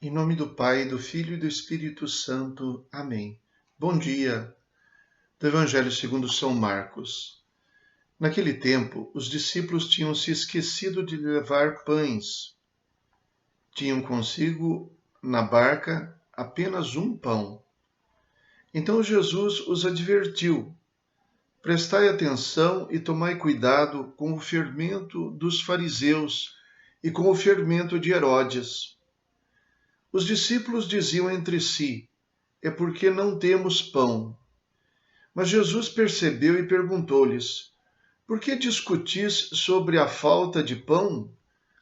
Em nome do Pai, do Filho e do Espírito Santo. Amém. Bom dia. Do Evangelho segundo São Marcos. Naquele tempo, os discípulos tinham se esquecido de levar pães. Tinham consigo, na barca, apenas um pão. Então Jesus os advertiu: prestai atenção e tomai cuidado com o fermento dos fariseus e com o fermento de Herodes. Os discípulos diziam entre si: é porque não temos pão. Mas Jesus percebeu e perguntou-lhes: por que discutis sobre a falta de pão?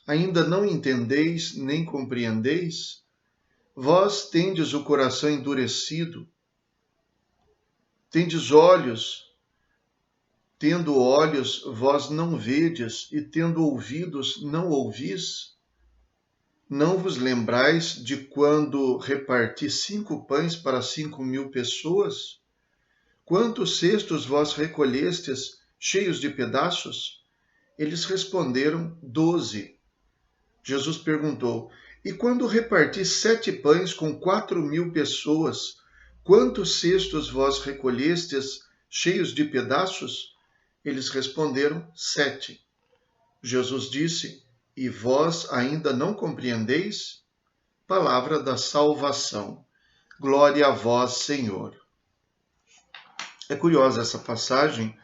Ainda não entendeis nem compreendeis? Vós tendes o coração endurecido, tendes olhos, tendo olhos, vós não vedes, e tendo ouvidos, não ouvis? Não vos lembrais de quando reparti 5 pães para 5.000 pessoas? Quantos cestos vós recolhestes, cheios de pedaços? Eles responderam: 12. Jesus perguntou: e quando reparti 7 pães com 4.000 pessoas, quantos cestos vós recolhestes, cheios de pedaços? Eles responderam: 7. Jesus disse: e vós ainda não compreendeis? Palavra da salvação. Glória a vós, Senhor. É curiosa essa passagem,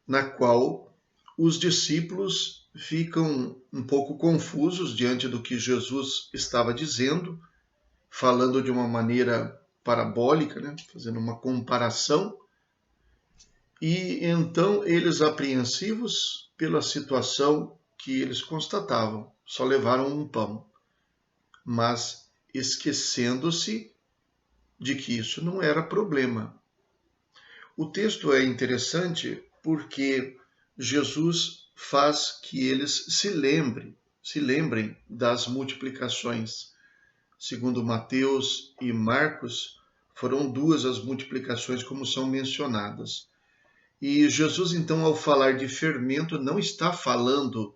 na qual os discípulos ficam um pouco confusos diante do que Jesus estava dizendo, falando de uma maneira parabólica, né? Fazendo uma comparação, e então eles, apreensivos pela situação que eles constatavam, só levaram um pão, mas esquecendo-se de que isso não era problema. O texto é interessante porque Jesus faz que eles se lembrem das multiplicações. Segundo Mateus e Marcos, foram 2 as multiplicações como são mencionadas. E Jesus, então, ao falar de fermento, não está falando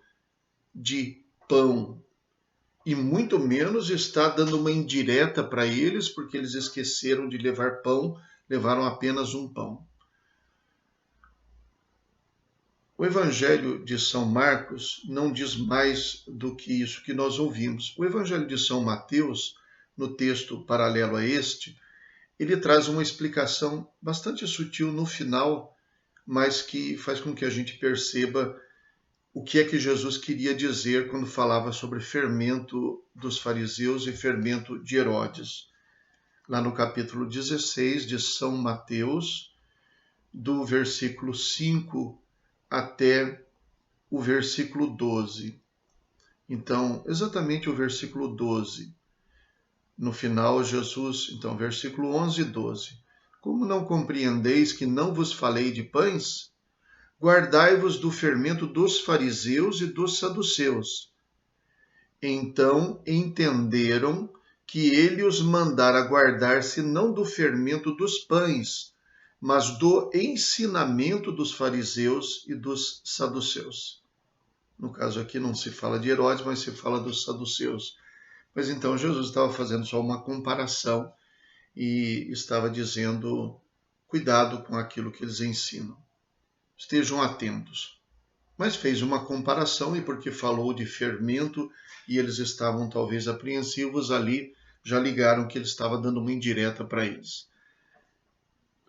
de pão, e muito menos está dando uma indireta para eles, porque eles esqueceram de levar pão, levaram apenas um pão. O Evangelho de São Marcos não diz mais do que isso que nós ouvimos. O Evangelho de São Mateus, no texto paralelo a este, ele traz uma explicação bastante sutil no final, mas que faz com que a gente perceba o que é que Jesus queria dizer quando falava sobre fermento dos fariseus e fermento de Herodes. Lá no capítulo 16 de São Mateus, do versículo 5 até o versículo 12. Então, exatamente o versículo 12. No final, Jesus, então, versículo 11 e 12. Como não compreendeis que não vos falei de pães? Guardai-vos do fermento dos fariseus e dos saduceus. Então entenderam que ele os mandara guardar-se não do fermento dos pães, mas do ensinamento dos fariseus e dos saduceus. No caso aqui não se fala de Herodes, mas se fala dos saduceus. Mas então Jesus estava fazendo só uma comparação e estava dizendo: cuidado com aquilo que eles ensinam. Estejam atentos. Mas fez uma comparação, e porque falou de fermento e eles estavam talvez apreensivos ali, já ligaram que ele estava dando uma indireta para eles.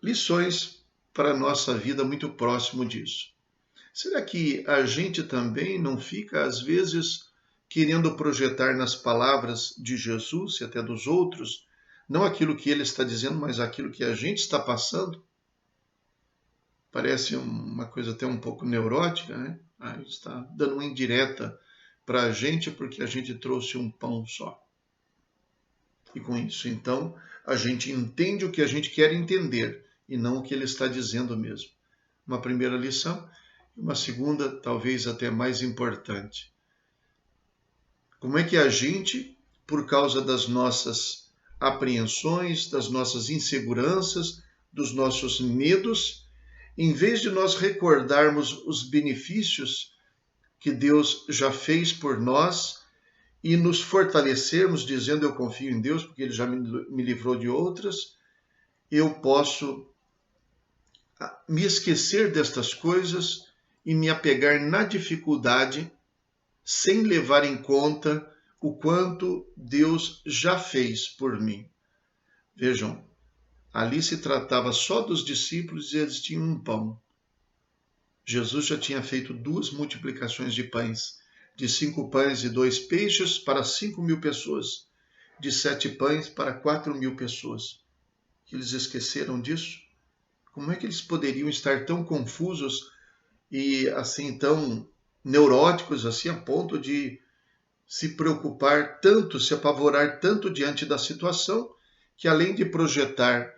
Lições para a nossa vida muito próximo disso. Será que a gente também não fica, às vezes, querendo projetar nas palavras de Jesus e até dos outros, não aquilo que ele está dizendo, mas aquilo que a gente está passando? Parece uma coisa até um pouco neurótica, né? Está dando uma indireta para a gente porque a gente trouxe um pão só. E com isso, então, a gente entende o que a gente quer entender e não o que ele está dizendo mesmo. Uma primeira lição. Uma segunda, talvez até mais importante. Como é que a gente, por causa das nossas apreensões, das nossas inseguranças, dos nossos medos, em vez de nós recordarmos os benefícios que Deus já fez por nós e nos fortalecermos dizendo eu confio em Deus porque Ele já me livrou de outras, eu posso me esquecer destas coisas e me apegar na dificuldade sem levar em conta o quanto Deus já fez por mim. Vejam, ali se tratava só dos discípulos e eles tinham um pão. Jesus já tinha feito 2 multiplicações de pães, de 5 pães e 2 peixes para 5.000 pessoas, de 7 pães para 4.000 pessoas. Eles esqueceram disso? Como é que eles poderiam estar tão confusos e assim tão neuróticos assim a ponto de se preocupar tanto, se apavorar tanto diante da situação, que além de projetar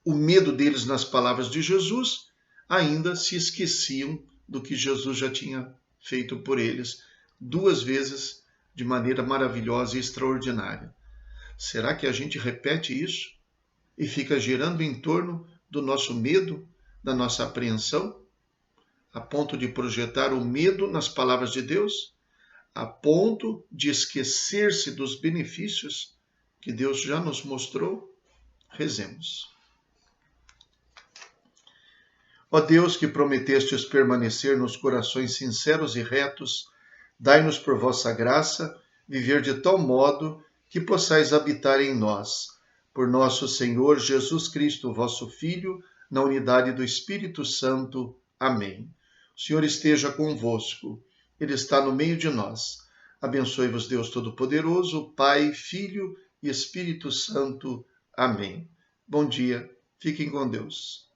o medo deles nas palavras de Jesus, ainda se esqueciam do que Jesus já tinha feito por eles 2 vezes de maneira maravilhosa e extraordinária. Será que a gente repete isso e fica girando em torno do nosso medo, da nossa apreensão, a ponto de projetar o medo nas palavras de Deus, a ponto de esquecer-se dos benefícios que Deus já nos mostrou? Rezemos. Ó Deus, que prometestes permanecer nos corações sinceros e retos, dai-nos por vossa graça viver de tal modo que possais habitar em nós. Por nosso Senhor Jesus Cristo, vosso Filho, na unidade do Espírito Santo. Amém. O Senhor esteja convosco. Ele está no meio de nós. Abençoe-vos Deus Todo-Poderoso, Pai, Filho e Espírito Santo. Amém. Bom dia. Fiquem com Deus.